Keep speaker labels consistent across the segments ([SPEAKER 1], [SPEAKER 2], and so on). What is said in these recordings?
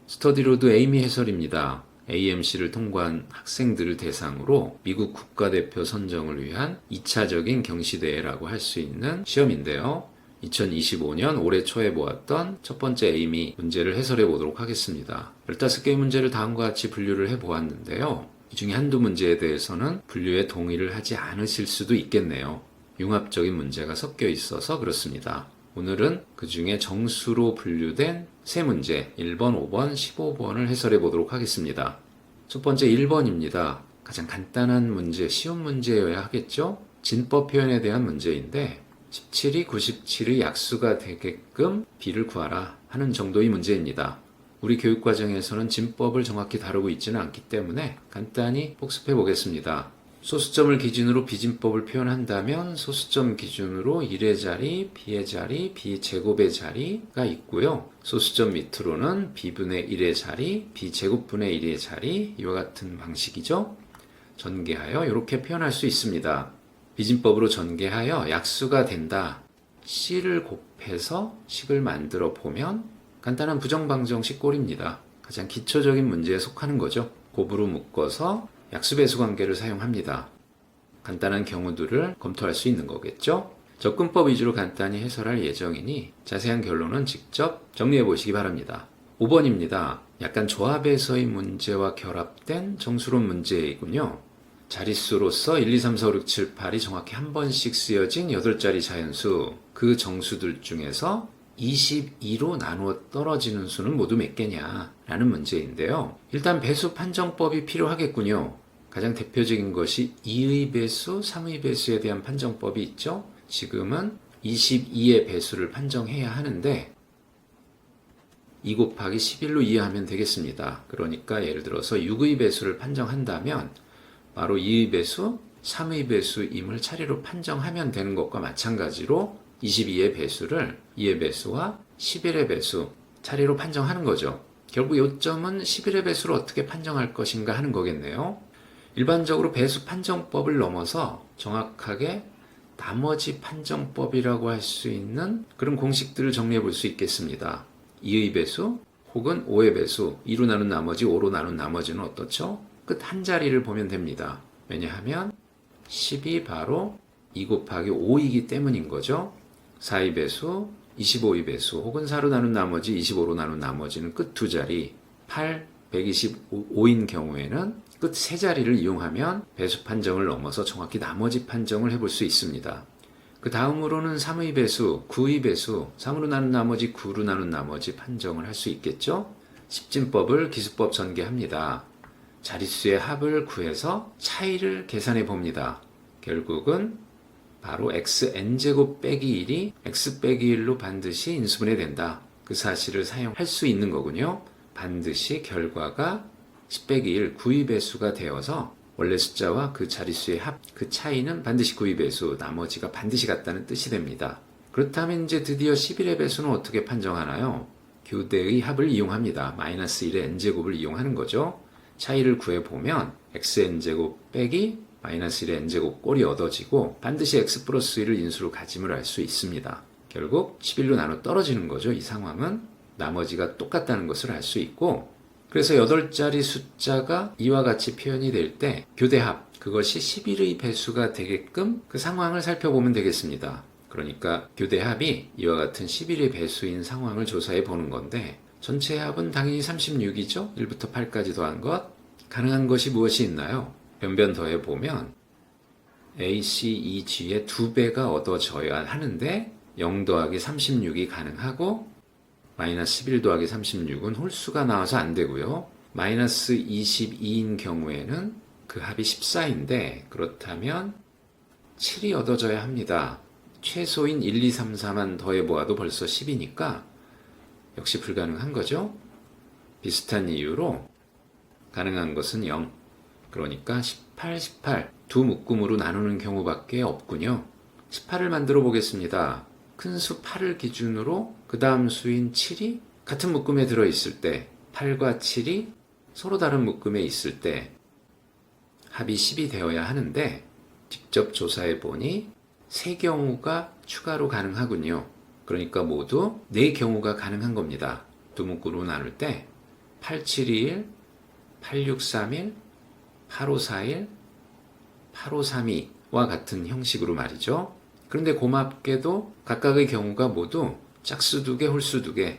[SPEAKER 1] 스터디로드 에이미 해설입니다. AMC를 통과한 학생들을 대상으로 미국 국가대표 선정을 위한 2차적인 경시대회라고 할 수 있는 시험인데요. 2025년 올해 초에 보았던 첫 번째 에이미 문제를 해설해 보도록 하겠습니다. 15개의 문제를 다음과 같이 분류를 해 보았는데요. 이 중에 한두 문제에 대해서는 분류에 동의를 하지 않으실 수도 있겠네요. 융합적인 문제가 섞여 있어서 그렇습니다. 오늘은 그 중에 정수로 분류된 세 문제 1번, 5번, 15번을 해설해 보도록 하겠습니다. 첫 번째 1번입니다. 가장 간단한 문제, 쉬운 문제여야 하겠죠? 진법 표현에 대한 문제인데 17이 97의 약수가 되게끔 b를 구하라 하는 정도의 문제입니다. 우리 교육과정에서는 진법을 정확히 다루고 있지는 않기 때문에 간단히 복습해 보겠습니다. 소수점을 기준으로 비진법을 표현한다면 소수점 기준으로 1의 자리, b의 자리, b제곱의 자리가 있고요. 소수점 밑으로는 b분의 1의 자리, b제곱분의 1의 자리 이와 같은 방식이죠. 전개하여 이렇게 표현할 수 있습니다. 비진법으로 전개하여 약수가 된다. c를 곱해서 식을 만들어 보면 간단한 부정방정식 꼴입니다. 가장 기초적인 문제에 속하는 거죠. 곱으로 묶어서 약수배수 관계를 사용합니다. 간단한 경우들을 검토할 수 있는 거겠죠? 접근법 위주로 간단히 해설할 예정이니 자세한 결론은 직접 정리해 보시기 바랍니다. 5번입니다. 약간 조합에서의 문제와 결합된 정수론 문제이군요. 자릿수로서 1, 2, 3, 4, 5, 6, 7, 8이 정확히 한 번씩 쓰여진 8자리 자연수, 그 정수들 중에서 22로 나누어 떨어지는 수는 모두 몇 개냐 라는 문제인데요. 일단 배수 판정법이 필요하겠군요. 가장 대표적인 것이 2의 배수, 3의 배수에 대한 판정법이 있죠. 지금은 22의 배수를 판정해야 하는데 2 곱하기 11로 이해하면 되겠습니다. 그러니까 예를 들어서 6의 배수를 판정한다면 바로 2의 배수, 3의 배수임을 차례로 판정하면 되는 것과 마찬가지로 22의 배수를 2의 배수와 11의 배수 차례로 판정하는 거죠. 결국 요점은 11의 배수를 어떻게 판정할 것인가 하는 거겠네요. 일반적으로 배수 판정법을 넘어서 정확하게 나머지 판정법이라고 할 수 있는 그런 공식들을 정리해 볼 수 있겠습니다. 2의 배수 혹은 5의 배수, 2로 나눈 나머지, 5로 나눈 나머지는 어떻죠? 끝 한 자리를 보면 됩니다. 왜냐하면 10이 바로 2 곱하기 5이기 때문인 거죠. 4의 배수, 25의 배수 혹은 4로 나눈 나머지, 25로 나눈 나머지는 끝 두 자리, 8, 125인 경우에는 끝 세 자리를 이용하면 배수 판정을 넘어서 정확히 나머지 판정을 해볼 수 있습니다. 그 다음으로는 3의 배수, 9의 배수, 3으로 나눈 나머지, 9로 나눈 나머지 판정을 할 수 있겠죠. 십진법을 기수법 전개합니다. 자릿수의 합을 구해서 차이를 계산해 봅니다. 결국은 바로 xn제곱 빼기 1이 x 빼기 1로 반드시 인수분해 된다. 그 사실을 사용할 수 있는 거군요. 반드시 결과가 10 빼기 1, 9의 배수가 되어서 원래 숫자와 그 자릿수의 합, 그 차이는 반드시 9의 배수, 나머지가 반드시 같다는 뜻이 됩니다. 그렇다면 이제 드디어 11의 배수는 어떻게 판정하나요? 교대의 합을 이용합니다. 마이너스 1의 n제곱을 이용하는 거죠. 차이를 구해보면 xn제곱 빼기 마이너스 1의 n제곱 꼴이 얻어지고 반드시 x 플러스 1을 인수로 가짐을 알 수 있습니다. 결국 11로 나눠 떨어지는 거죠. 이 상황은 나머지가 똑같다는 것을 알 수 있고, 그래서 8자리 숫자가 이와 같이 표현이 될 때 교대합, 그것이 11의 배수가 되게끔 그 상황을 살펴보면 되겠습니다. 그러니까 교대합이 이와 같은 11의 배수인 상황을 조사해 보는 건데, 전체 합은 당연히 36이죠. 1부터 8까지 더한 것. 가능한 것이 무엇이 있나요? 변변 더해보면 A, C, E, G의 2배가 얻어져야 하는데 0 더하기 36이 가능하고 마이너스 11 더하기 36은 홀수가 나와서 안 되고요. 마이너스 22인 경우에는 그 합이 14인데 그렇다면 7이 얻어져야 합니다. 최소인 1, 2, 3, 4만 더해보아도 벌써 10이니까 역시 불가능한 거죠. 비슷한 이유로 가능한 것은 0. 그러니까 18, 18 두 묶음으로 나누는 경우밖에 없군요. 18을 만들어 보겠습니다. 큰 수 8을 기준으로 그 다음 수인 7이 같은 묶음에 들어있을 때, 8과 7이 서로 다른 묶음에 있을 때 합이 10이 되어야 하는데 직접 조사해 보니 3경우가 추가로 가능하군요. 그러니까 모두 4경우가 가능한 겁니다. 두 묶음으로 나눌 때 8721, 8631, 8541, 8532와 같은 형식으로 말이죠. 그런데 고맙게도 각각의 경우가 모두 짝수 2개, 홀수 2개,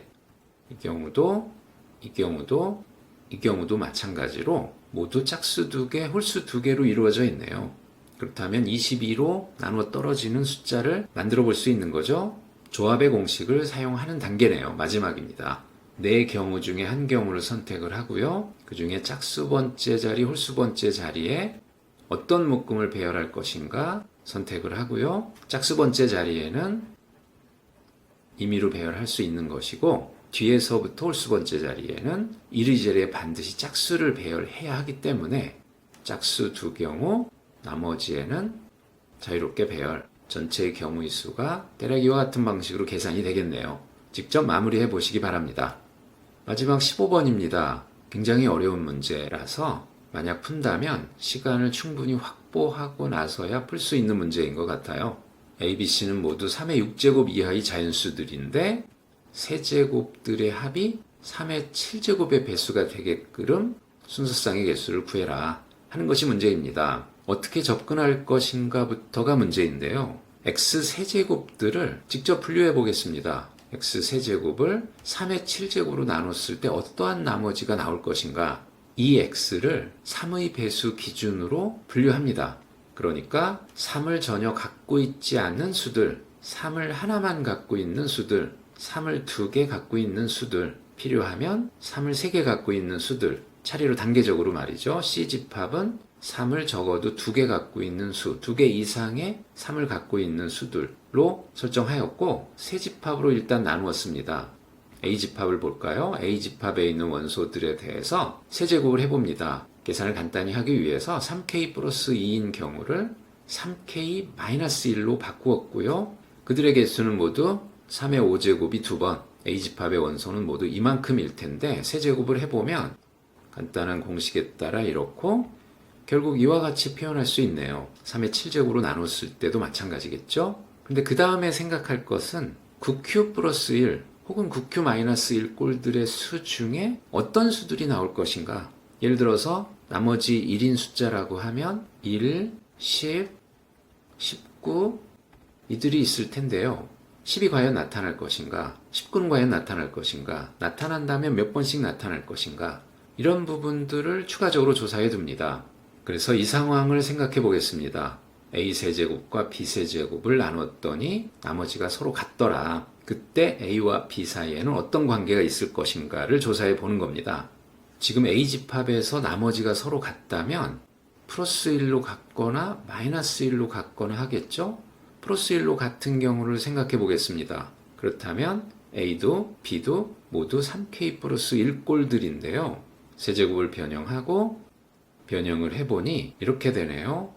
[SPEAKER 1] 이 경우도 마찬가지로 모두 짝수 2개, 홀수 2개로 이루어져 있네요. 그렇다면 22로 나누어 떨어지는 숫자를 만들어 볼 수 있는 거죠. 조합의 공식을 사용하는 단계네요. 마지막입니다. 네 경우 중에 한 경우를 선택을 하고요. 그 중에 짝수 번째 자리, 홀수 번째 자리에 어떤 묶음을 배열할 것인가 선택을 하고요. 짝수 번째 자리에는 임의로 배열할 수 있는 것이고, 뒤에서부터 홀수 번째 자리에는 이리저리에 반드시 짝수를 배열해야 하기 때문에 짝수 2경우, 나머지에는 자유롭게 배열, 전체의 경우의 수가 때리기와 같은 방식으로 계산이 되겠네요. 직접 마무리해 보시기 바랍니다. 마지막 15번입니다. 굉장히 어려운 문제라서 만약 푼다면 시간을 충분히 확보하고 나서야 풀 수 있는 문제인 것 같아요. A, B, C는 모두 3의 6제곱 이하의 자연수들인데 세제곱들의 합이 3의 7제곱의 배수가 되게끔 순서상의 개수를 구해라 하는 것이 문제입니다. 어떻게 접근할 것인가부터가 문제인데요. X세제곱들을 직접 분류해 보겠습니다. X세제곱을 3의 7제곱으로 나눴을 때 어떠한 나머지가 나올 것인가? 이 X를 3의 배수 기준으로 분류합니다. 그러니까 3을 전혀 갖고 있지 않는 수들, 3을 하나만 갖고 있는 수들, 3을 2개 갖고 있는 수들, 필요하면 3을 3개 갖고 있는 수들, 차례로 단계적으로 말이죠. C집합은 3을 적어도 2개 갖고 있는 수, 2개 이상의 3을 갖고 있는 수들로 설정하였고, 세집합으로 일단 나누었습니다. A집합을 볼까요? A집합에 있는 원소들에 대해서 세제곱을 해봅니다. 계산을 간단히 하기 위해서 3K 플러스 2인 경우를 3K-1로 바꾸었고요. 그들의 개수는 모두 3의 5제곱이 2번, A집합의 원소는 모두 이만큼일 텐데 세제곱을 해보면 간단한 공식에 따라 이렇고 결국 이와 같이 표현할 수 있네요. 3의 7제곱으로 나눴을 때도 마찬가지겠죠? 근데 그 다음에 생각할 것은 9Q 플러스 1 혹은 9Q 마이너스 1 꼴들의 수 중에 어떤 수들이 나올 것인가? 예를 들어서 나머지 1인 숫자라고 하면 1, 10, 19 이들이 있을 텐데요. 10이 과연 나타날 것인가? 19는 과연 나타날 것인가? 나타난다면 몇 번씩 나타날 것인가? 이런 부분들을 추가적으로 조사해 둡니다. 그래서 이 상황을 생각해 보겠습니다. A세제곱과 B세제곱을 나눴더니 나머지가 서로 같더라. 그때 A와 B 사이에는 어떤 관계가 있을 것인가를 조사해 보는 겁니다. 지금 A집합에서 나머지가 서로 같다면 플러스 1로 같거나 마이너스 1로 같거나 하겠죠? 플러스 1로 같은 경우를 생각해 보겠습니다. 그렇다면 A도 B도 모두 3K 플러스 1꼴들인데요. 세제곱을 변형하고 변형을 해보니 이렇게 되네요.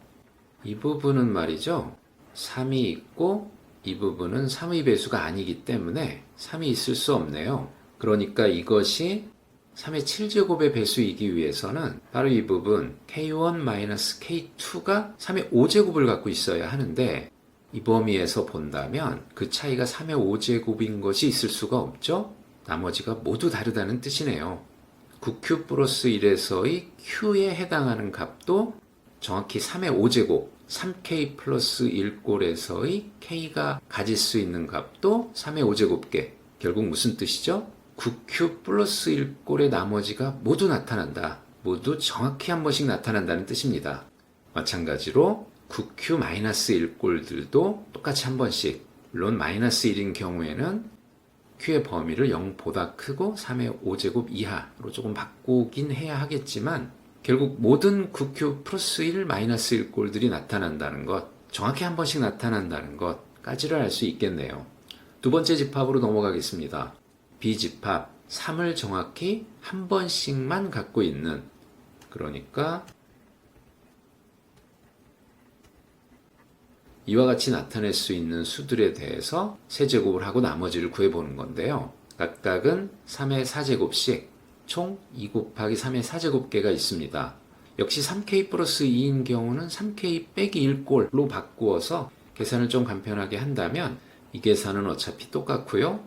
[SPEAKER 1] 이 부분은 말이죠. 3이 있고 이 부분은 3의 배수가 아니기 때문에 3이 있을 수 없네요. 그러니까 이것이 3의 7제곱의 배수이기 위해서는 바로 이 부분 K1-K2가 3의 5제곱을 갖고 있어야 하는데 이 범위에서 본다면 그 차이가 3의 5제곱인 것이 있을 수가 없죠. 나머지가 모두 다르다는 뜻이네요. 9Q 플러스 1에서의 Q에 해당하는 값도 정확히 3의 5제곱, 3K 플러스 1꼴에서의 K가 가질 수 있는 값도 3의 5제곱계. 결국 무슨 뜻이죠? 9Q 플러스 1꼴의 나머지가 모두 나타난다. 모두 정확히 한 번씩 나타난다는 뜻입니다. 마찬가지로 9Q 마이너스 1꼴들도 똑같이 한 번씩, 물론 마이너스 1인 경우에는 Q의 범위를 0보다 크고 3의 5제곱 이하로 조금 바꾸긴 해야 하겠지만 결국 모든 9Q 플러스 1 마이너스 1꼴들이 나타난다는 것, 정확히 한 번씩 나타난다는 것까지를 알 수 있겠네요. 두 번째 집합으로 넘어가겠습니다. B집합 3을 정확히 한 번씩만 갖고 있는, 그러니까 이와 같이 나타낼 수 있는 수들에 대해서 세제곱을 하고 나머지를 구해보는 건데요. 각각은 3의 4제곱씩 총 2 곱하기 3의 4제곱계가 있습니다. 역시 3K 플러스 2인 경우는 3K 빼기 1꼴로 바꾸어서 계산을 좀 간편하게 한다면 이 계산은 어차피 똑같고요.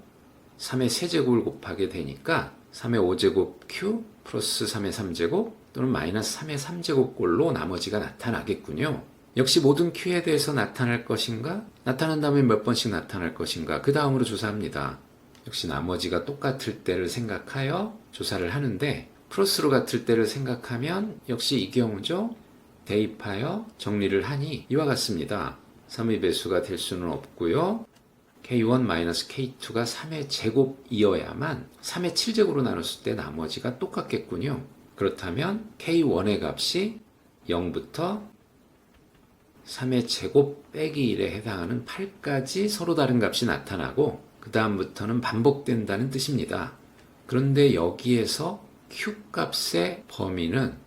[SPEAKER 1] 3의 세제곱을 곱하게 되니까 3의 5제곱 q 플러스 3의 3제곱 또는 마이너스 3의 3제곱꼴로 나머지가 나타나겠군요. 역시 모든 q에 대해서 나타날 것인가? 나타난다면 몇 번씩 나타날 것인가? 그 다음으로 조사합니다. 역시 나머지가 똑같을 때를 생각하여 조사를 하는데 플러스로 같을 때를 생각하면 역시 이 경우죠. 대입하여 정리를 하니 이와 같습니다. 3의 배수가 될 수는 없고요. K1-K2가 3의 제곱이어야만 3의 7제곱으로 나눴을 때 나머지가 똑같겠군요. 그렇다면 K1의 값이 0부터 3의 제곱 빼기 1에 해당하는 8까지 서로 다른 값이 나타나고 그 다음부터는 반복된다는 뜻입니다. 그런데 여기에서 Q 값의 범위는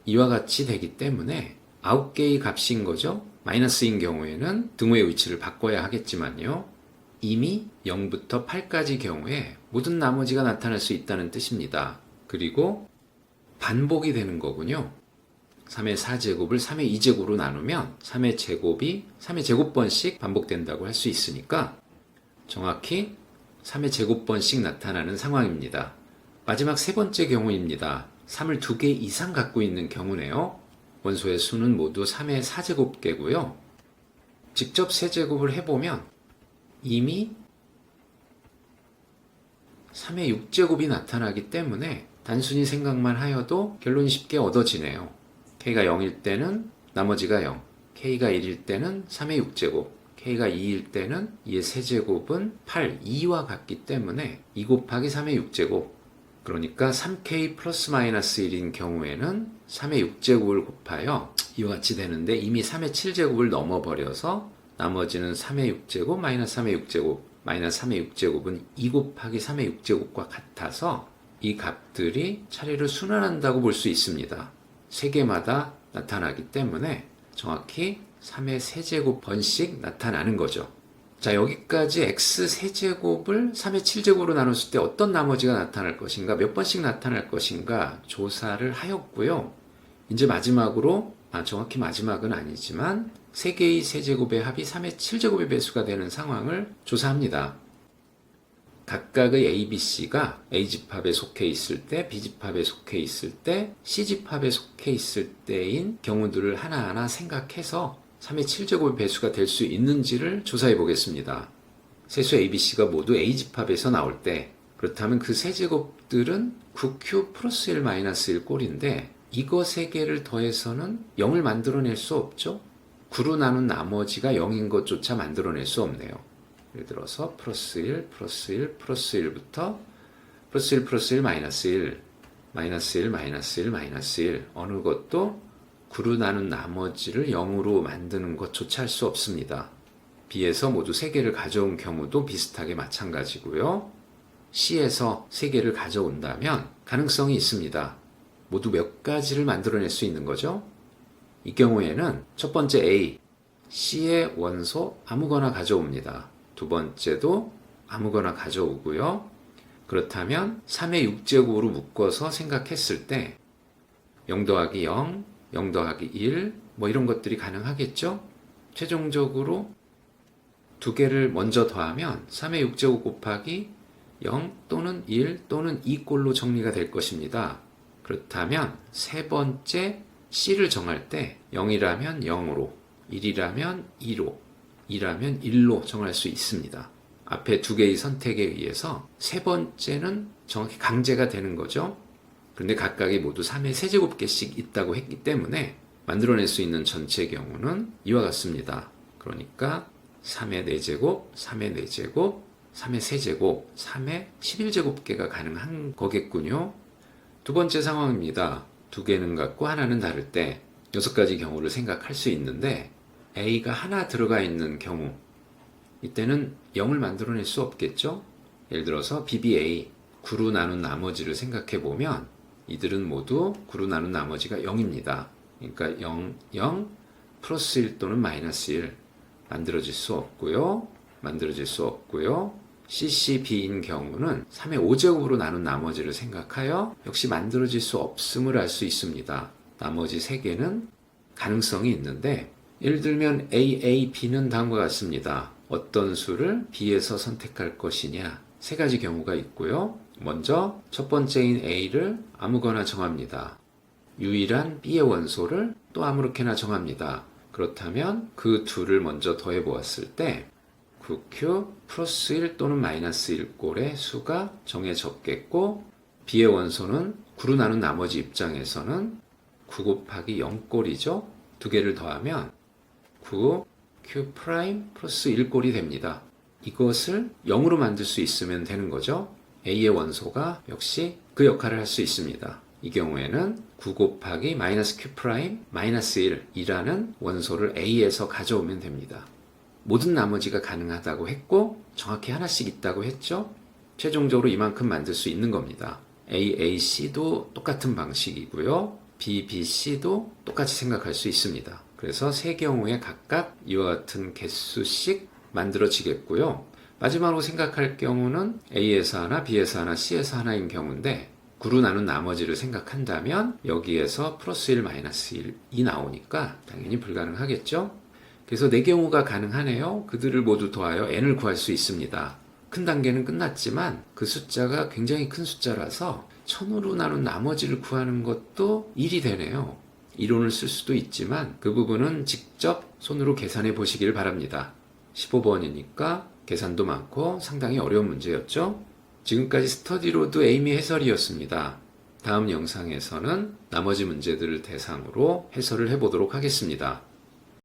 [SPEAKER 1] 이와 같이 되기 때문에 9개의 값인 거죠. 마이너스인 경우에는 등호의 위치를 바꿔야 하겠지만요. 이미 0부터 8까지 경우에 모든 나머지가 나타날 수 있다는 뜻입니다. 그리고 반복이 되는 거군요. 3의 4제곱을 3의 2제곱으로 나누면 3의 제곱이 3의 제곱번씩 반복된다고 할 수 있으니까 정확히 3의 제곱번씩 나타나는 상황입니다. 마지막 세 번째 경우입니다. 3을 2개 이상 갖고 있는 경우네요. 원소의 수는 모두 3의 4제곱개고요. 직접 세제곱을 해보면 이미 3의 6제곱이 나타나기 때문에 단순히 생각만 하여도 결론이 쉽게 얻어지네요. K가 0일 때는 나머지가 0, K가 1일 때는 3의 6제곱, K가 2일 때는 2의 세제곱은 8, 2와 같기 때문에 2 곱하기 3의 6제곱, 그러니까 3K 플러스 마이너스 1인 경우에는 3의 6제곱을 곱하여 이와 같이 되는데 이미 3의 7제곱을 넘어버려서 나머지는 3의 6제곱 마이너스 3의 6제곱 마이너스 3의 6제곱은 2 곱하기 3의 6제곱과 같아서 이 값들이 차례로 순환한다고 볼 수 있습니다. 세 개마다 나타나기 때문에 정확히 3의 세제곱 번씩 나타나는 거죠. 자, 여기까지 x 세제곱을 3의 7제곱으로 나눴을 때 어떤 나머지가 나타날 것인가, 몇 번씩 나타날 것인가 조사를 하였고요. 이제 마지막으로, 정확히 마지막은 아니지만 3개의 세제곱의 합이 3의 7제곱의 배수가 되는 상황을 조사합니다. 각각의 A, B, C가 A집합에 속해 있을 때, B집합에 속해 있을 때, C집합에 속해 있을 때인 경우들을 하나하나 생각해서 3의 7제곱의 배수가 될 수 있는지를 조사해 보겠습니다. 세수 ABC가 모두 A집합에서 나올 때, 그렇다면 그 세제곱들은 9Q 플러스 1 마이너스 1 꼴인데 이거 3개를 더해서는 0을 만들어낼 수 없죠? 9로 나눈 나머지가 0인 것조차 만들어낼 수 없네요. 예를 들어서 플러스 1, 플러스 1, 플러스 1부터 플러스 1, 플러스 1, 마이너스 1, 마이너스 1, 마이너스 1, 마이너스 1 어느 것도 9로 나눈 나머지를 0으로 만드는 것조차 할 수 없습니다. B에서 모두 3개를 가져온 경우도 비슷하게 마찬가지고요. C에서 3개를 가져온다면 가능성이 있습니다. 모두 몇 가지를 만들어낼 수 있는 거죠. 이 경우에는 첫 번째 A, C의 원소 아무거나 가져옵니다. 두 번째도 아무거나 가져오고요. 그렇다면 3의 6제곱으로 묶어서 생각했을 때 0 더하기 0, 0 더하기 1, 뭐 이런 것들이 가능하겠죠? 최종적으로 두 개를 먼저 더하면 3의 6제곱 곱하기 0 또는 1 또는 2꼴로 정리가 될 것입니다. 그렇다면 세 번째 C를 정할 때 0이라면 0으로, 1이라면 2로, 2라면 1로 정할 수 있습니다. 앞에 두 개의 선택에 의해서 세 번째는 정확히 강제가 되는 거죠. 그런데 각각이 모두 3의 세제곱개씩 있다고 했기 때문에 만들어낼 수 있는 전체 경우는 이와 같습니다. 그러니까 3의 4제곱, 3의 4제곱, 3의 세제곱, 3의 11제곱개가 가능한 거겠군요. 두 번째 상황입니다. 두 개는 같고 하나는 다를 때 6가지 경우를 생각할 수 있는데 A가 하나 들어가 있는 경우 이때는 0을 만들어낼 수 없겠죠? 예를 들어서 BBA 9로 나눈 나머지를 생각해 보면 이들은 모두 9로 나눈 나머지가 0입니다. 그러니까 0, 0, 플러스 1 또는 마이너스 1 만들어질 수 없고요. 만들어질 수 없고요. CCB인 경우는 3의 5제곱으로 나눈 나머지를 생각하여 역시 만들어질 수 없음을 알 수 있습니다. 나머지 3개는 가능성이 있는데 예를 들면 A, A, B는 다음과 같습니다. 어떤 수를 B에서 선택할 것이냐 세 가지 경우가 있고요. 먼저 첫 번째인 A를 아무거나 정합니다. 유일한 B의 원소를 또 아무렇게나 정합니다. 그렇다면 그 둘을 먼저 더해 보았을 때 9Q 플러스 1 또는 마이너스 1꼴의 수가 정해졌겠고, B의 원소는 9로 나눈 나머지 입장에서는 9 곱하기 0꼴이죠. 두 개를 더하면 9Q 프라임 플러스 1꼴이 됩니다. 이것을 0으로 만들 수 있으면 되는 거죠. A의 원소가 역시 그 역할을 할 수 있습니다. 이 경우에는 9 곱하기 마이너스 Q 프라임 마이너스 1이라는 원소를 A에서 가져오면 됩니다. 모든 나머지가 가능하다고 했고 정확히 하나씩 있다고 했죠. 최종적으로 이만큼 만들 수 있는 겁니다. AAC도 똑같은 방식이고요. BBC도 똑같이 생각할 수 있습니다. 그래서 세 경우에 각각 이와 같은 개수씩 만들어지겠고요. 마지막으로 생각할 경우는 A에서 하나, B에서 하나, C에서 하나인 경우인데 9로 나눈 나머지를 생각한다면 여기에서 플러스 1, 마이너스 1이 나오니까 당연히 불가능하겠죠. 그래서 네 경우가 가능하네요. 그들을 모두 더하여 n을 구할 수 있습니다. 큰 단계는 끝났지만 그 숫자가 굉장히 큰 숫자라서 1000으로 나눈 나머지를 구하는 것도 일이 되네요. 이론을 쓸 수도 있지만 그 부분은 직접 손으로 계산해 보시길 바랍니다. 15번이니까 계산도 많고 상당히 어려운 문제였죠. 지금까지 스터디로드 에이미 해설이었습니다. 다음 영상에서는 나머지 문제들을 대상으로 해설을 해보도록 하겠습니다.